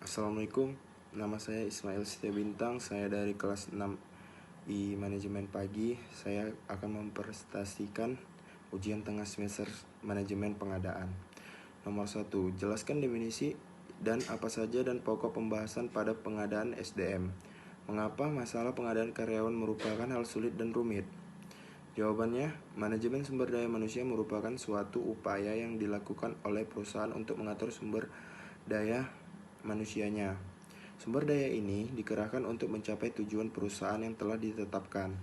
Assalamualaikum, nama saya Ismail Setia Bintang. Saya dari kelas 6 I Manajemen Pagi. Saya akan mempresentasikan ujian tengah semester Manajemen Pengadaan. Nomor 1, jelaskan definisi dan apa saja dan pokok pembahasan pada pengadaan SDM. Mengapa masalah pengadaan karyawan merupakan hal sulit dan rumit? Jawabannya, manajemen sumber daya manusia merupakan suatu upaya yang dilakukan oleh perusahaan untuk mengatur sumber daya manusianya. Sumber daya ini dikerahkan untuk mencapai tujuan perusahaan yang telah ditetapkan.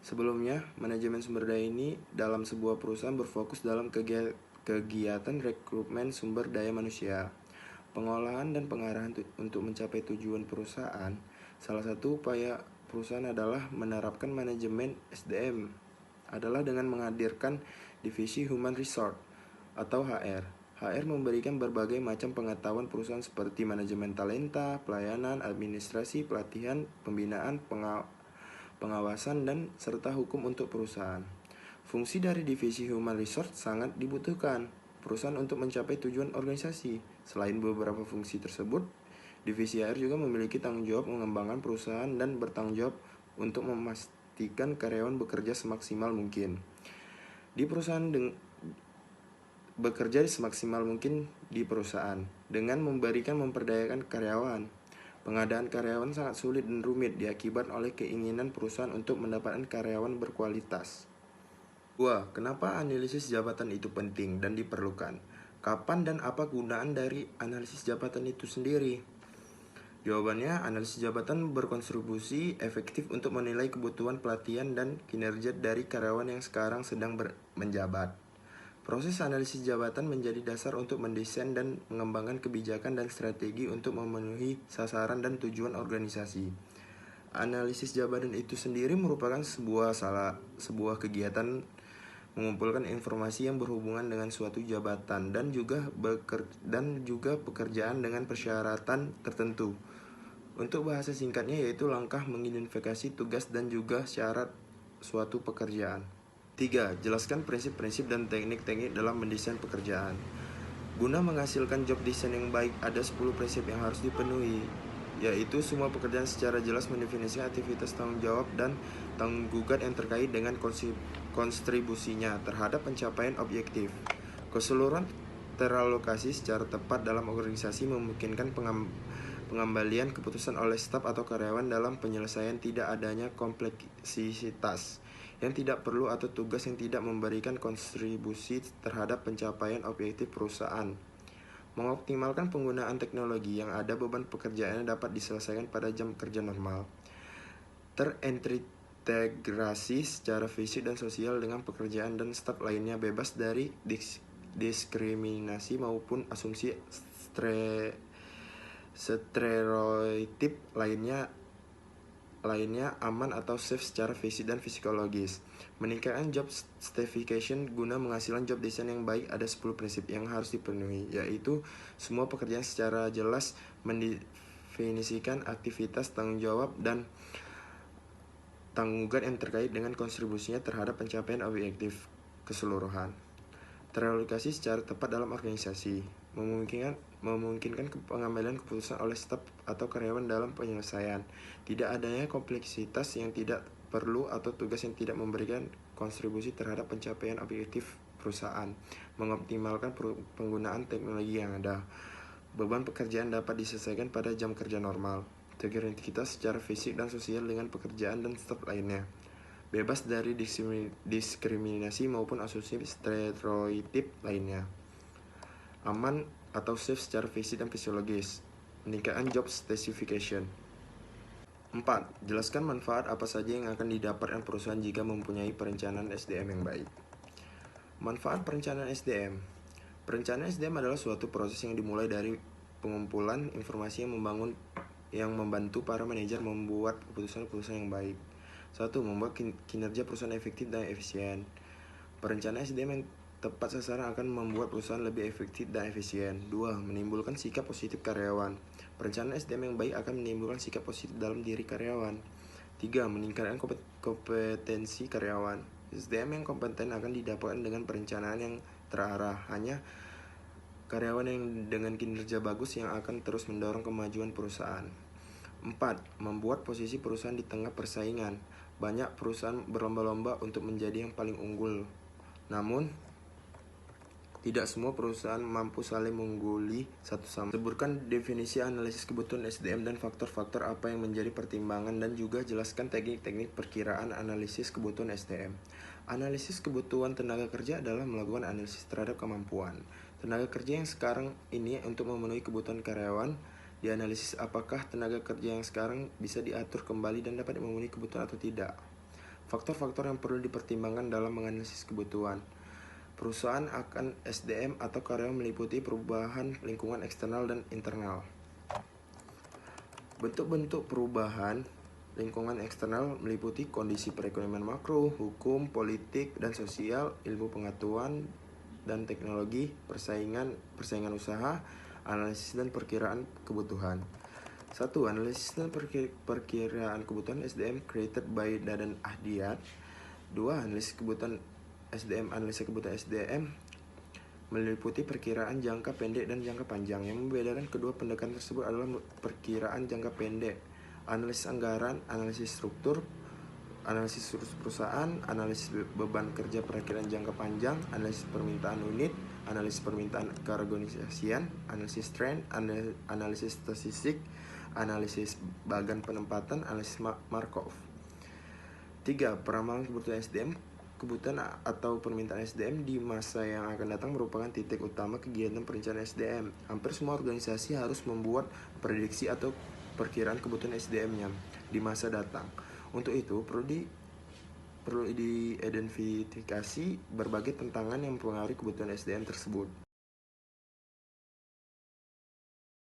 Sebelumnya, manajemen sumber daya ini dalam sebuah perusahaan berfokus dalam kegiatan rekrutmen sumber daya manusia, pengolahan dan pengarahan untuk mencapai tujuan perusahaan. Salah satu upaya perusahaan adalah menerapkan manajemen SDM adalah dengan menghadirkan divisi Human Resource atau HR. HR memberikan berbagai macam pengetahuan perusahaan seperti manajemen talenta, pelayanan, administrasi, pelatihan, pembinaan, pengawasan, dan serta hukum untuk perusahaan. Fungsi dari divisi Human Resource sangat dibutuhkan perusahaan untuk mencapai tujuan organisasi. Selain beberapa fungsi tersebut, divisi HR juga memiliki tanggung jawab mengembangkan perusahaan dan bertanggung jawab untuk memastikan karyawan bekerja semaksimal mungkin di perusahaan dengan memperdayakan karyawan. Pengadaan karyawan sangat sulit dan rumit diakibat oleh keinginan perusahaan untuk mendapatkan karyawan berkualitas. 2. Kenapa analisis jabatan itu penting dan diperlukan? Kapan dan apa gunaan dari analisis jabatan itu sendiri? Jawabannya, analisis jabatan berkontribusi efektif untuk menilai kebutuhan pelatihan dan kinerja dari karyawan yang sekarang sedang menjabat. Proses analisis jabatan menjadi dasar untuk mendesain dan mengembangkan kebijakan dan strategi untuk memenuhi sasaran dan tujuan organisasi. Analisis jabatan itu sendiri merupakan sebuah kegiatan mengumpulkan informasi yang berhubungan dengan suatu jabatan dan juga pekerjaan dengan persyaratan tertentu. Untuk bahasa singkatnya yaitu langkah mengidentifikasi tugas dan juga syarat suatu pekerjaan. 3. Jelaskan prinsip-prinsip dan teknik-teknik dalam mendesain pekerjaan. Guna menghasilkan job design yang baik, ada 10 prinsip yang harus dipenuhi, yaitu semua pekerjaan secara jelas mendefinisikan aktivitas tanggung jawab dan tanggung jawab yang terkait dengan kontribusinya terhadap pencapaian objektif. Keseluruhan teralokasi secara tepat dalam organisasi memungkinkan pengembalian keputusan oleh staf atau karyawan dalam penyelesaian tidak adanya kompleksitas yang tidak perlu atau tugas yang tidak memberikan kontribusi terhadap pencapaian objektif perusahaan. Mengoptimalkan penggunaan teknologi yang ada, beban pekerjaannya dapat diselesaikan pada jam kerja normal. Terintegrasi secara fisik dan sosial dengan pekerjaan dan staf lainnya, bebas dari diskriminasi maupun asumsi stereotip lainnya, aman atau safe secara fisik dan psikologis. Meningkatkan job stratification guna menghasilkan job design yang baik, ada 10 prinsip yang harus dipenuhi, yaitu semua pekerjaan secara jelas mendefinisikan aktivitas tanggung jawab dan tanggung jawab yang terkait dengan kontribusinya terhadap pencapaian objektif keseluruhan. Teralokasi secara tepat dalam organisasi memungkinkan pengambilan keputusan oleh staf atau karyawan dalam penyelesaian. Tidak adanya kompleksitas yang tidak perlu atau tugas yang tidak memberikan kontribusi terhadap pencapaian objektif perusahaan. Mengoptimalkan penggunaan teknologi yang ada. Beban pekerjaan dapat diselesaikan pada jam kerja normal. Integritas secara fisik dan sosial dengan pekerjaan dan staf lainnya. Bebas dari diskriminasi maupun asumsi stereotip lainnya. Aman atau safe secara fisik dan fisiologis. Meningkatkan job specification. 4. Jelaskan manfaat apa saja yang akan didapatkan perusahaan jika mempunyai perencanaan SDM yang baik. Manfaat perencanaan SDM. Perencanaan SDM adalah suatu proses yang dimulai dari pengumpulan informasi yang membantu para manajer membuat keputusan-keputusan yang baik. 1. Membuat kinerja perusahaan efektif dan efisien. Perencanaan SDM yang tepat sasaran akan membuat perusahaan lebih efektif dan efisien. 2. Menimbulkan sikap positif karyawan. Perencanaan SDM yang baik akan menimbulkan sikap positif dalam diri karyawan. 3. Meningkatkan kompetensi karyawan. SDM yang kompeten akan didapatkan dengan perencanaan yang terarah. Hanya karyawan yang dengan kinerja bagus yang akan terus mendorong kemajuan perusahaan. 4. Membuat posisi perusahaan di tengah persaingan. Banyak perusahaan berlomba-lomba untuk menjadi yang paling unggul. Namun, tidak semua perusahaan mampu saling mengungguli satu sama lain. Sebutkan definisi analisis kebutuhan SDM dan faktor-faktor apa yang menjadi pertimbangan, dan juga jelaskan teknik-teknik perkiraan analisis kebutuhan SDM. Analisis kebutuhan tenaga kerja adalah melakukan analisis terhadap kemampuan tenaga kerja yang sekarang ini untuk memenuhi kebutuhan karyawan. Dianalisis apakah tenaga kerja yang sekarang bisa diatur kembali dan dapat memenuhi kebutuhan atau tidak. Faktor-faktor yang perlu dipertimbangkan dalam menganalisis kebutuhan perusahaan akan SDM atau karyawan meliputi perubahan lingkungan eksternal dan internal. Bentuk-bentuk perubahan lingkungan eksternal meliputi kondisi perekonomian makro, hukum, politik, dan sosial, ilmu pengetahuan dan teknologi, persaingan usaha, analisis dan perkiraan kebutuhan. 1. Analisis dan perkiraan kebutuhan SDM created by Dadan Ahdiat. 2. Analisis kebutuhan SDM. Analisa kebutuhan SDM meliputi perkiraan jangka pendek dan jangka panjang. Yang membedakan kedua pendekatan tersebut adalah perkiraan jangka pendek, analisis anggaran, analisis struktur, analisis perusahaan, analisis beban kerja perkiraan jangka panjang, analisis permintaan unit, analisis permintaan keorganisasian, analisis trend, analisis statistik, analisis bagan penempatan, analisis Markov. 3. Peramalan kebutuhan SDM. Kebutuhan atau permintaan SDM di masa yang akan datang merupakan titik utama kegiatan perencanaan SDM. Hampir semua organisasi harus membuat prediksi atau perkiraan kebutuhan SDM-nya di masa datang. Untuk itu, perlu diidentifikasi berbagai tantangan yang mempengaruhi kebutuhan SDM tersebut.